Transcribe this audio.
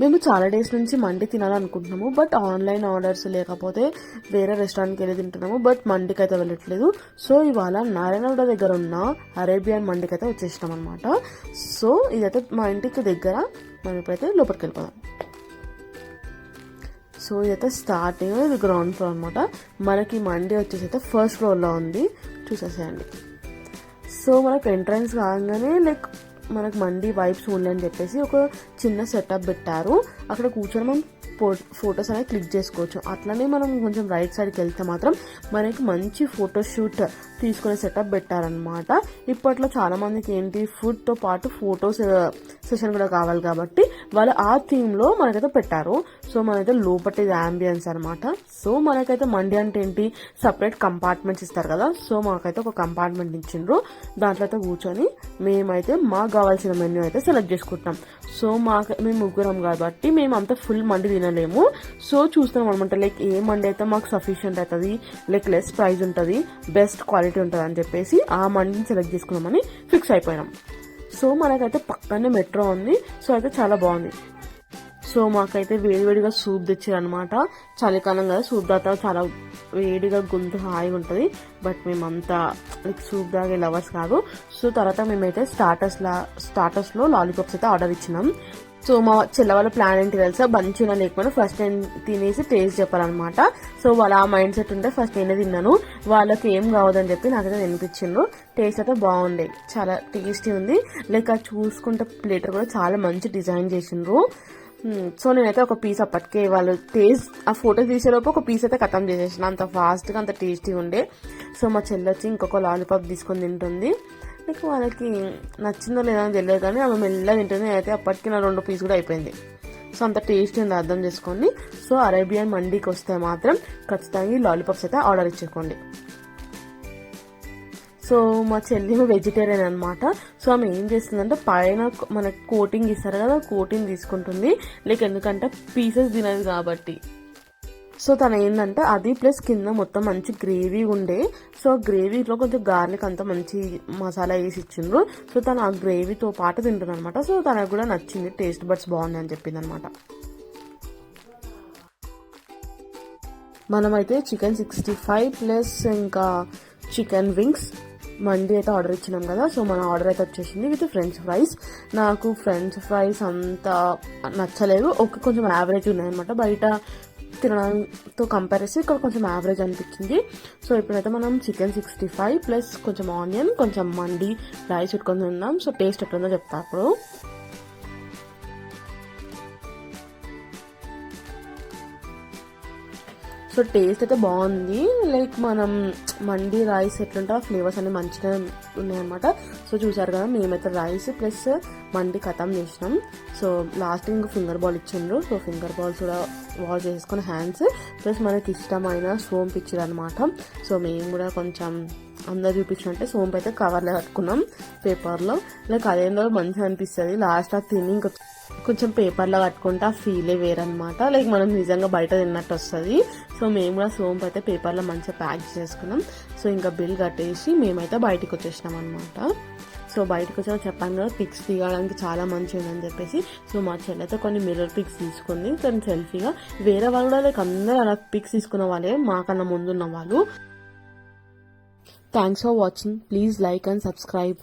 మేము చాలా డేస్ నుంచి మండి తినాలనుకుంటున్నాము. బట్ ఆన్లైన్ ఆర్డర్స్ లేకపోతే వేరే రెస్టారెంట్కి వెళ్ళి తింటున్నాము. బట్ మండికి అయితే వెళ్ళట్లేదు. సో ఇవాళ నారాయణగూడ దగ్గర ఉన్న అరేబియన్ మండికి అయితే వచ్చేసినాం అనమాట. సో ఇదైతే మా ఇంటికి దగ్గర. మనం ఇప్పుడైతే లోపలికి వెళ్ళిపోదాం. సో ఇదైతే స్టార్టింగ్, ఇది గ్రౌండ్ ఫ్లోర్ అనమాట. మనకి మండి వచ్చేసి అయితే ఫస్ట్ ఫ్లోర్లో ఉంది, చూసేసేయండి. సో మనకు ఎంట్రన్స్ కాగానే లైక్ మనకు మండి వైబ్స్ ఉందని చెప్పేసి ఒక చిన్న సెటప్ పెట్టారు. అక్కడ కూర్చొని మనం ఫొటోస్ అనేది క్లిక్ చేసుకోవచ్చు. అట్లనే మనం కొంచెం రైట్ సైడ్కి వెళ్తే మాత్రం మనకి మంచి ఫోటోషూట్ తీసుకునే సెటప్ పెట్టారనమాట. ఇప్పట్లో చాలా మందికి ఏంటి ఫుడ్తో పాటు ఫొటోస్ సెషన్ కూడా కావాలి కాబట్టి వాళ్ళు ఆ థీమ్లో మనకైతే పెట్టారు. సో మనకైతే లోపటి యాంబియన్స్ అనమాట. సో మనకైతే మండి అంటే ఏంటి, సపరేట్ కంపార్ట్మెంట్స్ ఇస్తారు కదా. సో మాకైతే ఒక కంపార్ట్మెంట్ ఇచ్చిండ్రు. దాంట్లో అయితే కూర్చొని మేమైతే మాకు కావాల్సిన మెన్యూ అయితే సెలెక్ట్ చేసుకుంటాం. సో మేము ముగ్గురం కాబట్టి మేము అంతా ఫుల్ మండి తినలేము. సో చూస్తాం అనమాట, లైక్ ఏ మండి అయితే మాకు సఫిషియంట్ అవుతుంది, లైక్ లెస్ ప్రైస్ ఉంటుంది, బెస్ట్ క్వాలిటీ ఉంటుంది అని చెప్పేసి ఆ మండిని సెలెక్ట్ చేసుకున్నామని ఫిక్స్ అయిపోయినాం. సో మనకైతే పక్కనే మెట్రో ఉంది. సో అయితే చాలా బాగుంది. సో మాకైతే వేడివేడిగా సూప్ తెచ్చారనమాట. చలికాలం కదా, సూప్ దాకా చాలా వేడిగా గొంతు హాయిగా ఉంటుంది. బట్ మేమంతా లైక్ సూప్ తాగే లవర్స్ కాదు. సో తర్వాత మేమైతే స్టార్టర్స్లో లాలీపాప్స్ అయితే ఆర్డర్ ఇచ్చినాం. సో మా చెల్ల వాళ్ళ ప్లాన్ ఏంటి తెలుసా, మంచిగా లేకపోయినా ఫస్ట్ నేను తినేసి టేస్ట్ చెప్పాలన్నమాట. సో వాళ్ళ ఆ మైండ్ సెట్ ఉంటే ఫస్ట్ నేనే తిన్నాను. వాళ్ళకి ఏం కావద్దని చెప్పి నాకైతే వినిపించిండ్రు. టేస్ట్ అయితే బాగుండే, చాలా టేస్టీ ఉంది. లైక్ అది చూసుకుంటే ప్లేటర్ కూడా చాలా మంచి డిజైన్ చేసిండ్రు. సో నేనైతే ఒక పీస్ అప్పటికే వాళ్ళు టేస్ట్ ఆ ఫోటో తీసేలోపు ఒక పీస్ అయితే ఖతం చేసేసిన, అంత ఫాస్ట్గా అంత టేస్టీ ఉండే. సో మా చెల్లి వచ్చి ఇంకొక లాలీపాప్ తీసుకొని తింటుంది. లైక్ వాళ్ళకి నచ్చిందో లేదో అని తెలియదు కానీ ఆమె మెల్లగా తింటుంది. అయితే అప్పటికి నా 2 పీస్ కూడా అయిపోయింది. సో అంత టేస్ట్ ఉంది, అర్థం చేసుకోండి. సో అరేబియన్ మండీకి వస్తే మాత్రం ఖచ్చితంగా ఈ లాలీపాప్స్ అయితే ఆర్డర్ ఇచ్చేసుకోండి. సో మా చెల్లి వెజిటేరియన్ అనమాట. సో ఆమె ఏం చేస్తుందంటే పైన మనకి కోటింగ్ ఇస్తారు కదా, కోటింగ్ తీసుకుంటుంది. లైక్ ఎందుకంటే పీసెస్ తినదు కాబట్టి. సో తను ఏంటంటే అది ప్లస్ కింద మొత్తం మంచి గ్రేవీ ఉండే. సో గ్రేవీలో కొంచెం గార్లిక్ అంతా మంచి మసాలా వేసి ఇచ్చిండ్రు. సో తను ఆ గ్రేవీతో పాటు తింటుంది అనమాట. సో తనకు కూడా నచ్చింది, టేస్ట్ బడ్స్ బాగుంది అని చెప్పింది అనమాట. మనమైతే చికెన్ 65 ప్లస్ ఇంకా చికెన్ వింగ్స్ మండి అయితే ఆర్డర్ ఇచ్చినాం కదా. సో మన ఆర్డర్ అయితే వచ్చేసింది విత్ ఫ్రెంచ్ ఫ్రైస్. నాకు ఫ్రెంచ్ ఫ్రైస్ అంత నచ్చలేదు, కొంచెం యావరేజ్ ఉన్నాయన్నమాట. బయట తినడంతో కంపేర్ చేసి ఇక్కడ కొంచెం యావరేజ్ అనిపించింది. సో ఇప్పుడైతే మనం చికెన్ 65 ప్లస్ కొంచెం ఆనియన్, కొంచెం మండి రైస్ పెట్టుకొని తిన్నాం. సో టేస్ట్ ఎట్లుందో చెప్తా ఇప్పుడు. సో టేస్ట్ అయితే బాగుంది. లైక్ మనం మండి రైస్ ఎట్లుంటే ఆ ఫ్లేవర్స్ అన్ని మంచిగా ఉన్నాయన్నమాట. సో చూసారు కదా, మేమైతే రైస్ ప్లస్ మండి ఖతం చేసినాం. సో లాస్ట్ ఇంక ఫింగర్ బాల్ ఇచ్చిండ్రు. సో ఫింగర్ బాల్స్ కూడా వాష్ చేసుకుని హ్యాండ్స్ ప్లస్ మనకి ఇష్టమైన సోంపు ఇచ్చారు అనమాట. సో మేము కూడా కొంచెం అందరు చూపించినట్టే సోంపు అయితే కవర్లో కట్టుకున్నాం పేపర్లో. లైక్ అదేందో మంచిగా అనిపిస్తుంది. లాస్ట్ ఆ తిని ఇంకా కొంచెం పేపర్లో కట్టుకుంటే ఆ ఫీలే వేరనమాట. లైక్ మనం నిజంగా బయట తిన్నట్టు వస్తుంది. సో మేము కూడా సోంపు అయితే పేపర్లో మంచిగా ప్యాక్ చేసుకున్నాం. సో ఇంకా బిల్ కట్టేసి మేమైతే బయటకు వచ్చేసినాం అనమాట. సో బయటకు వచ్చాక చెప్పాను కదా, పిక్స్ తీయడానికి చాలా మంచిగా ఉందని చెప్పేసి. సో మా చెల్లెతో కొన్ని మిర్రర్ పిక్స్ తీసుకుంది తను సెల్ఫీగా. వేరే వాళ్ళు కూడా లైక్ అందరూ అలా పిక్స్ తీసుకున్న వాళ్ళే, మాకన్నా ముందున్న వాళ్ళు. Thanks for watching. Please like and subscribe.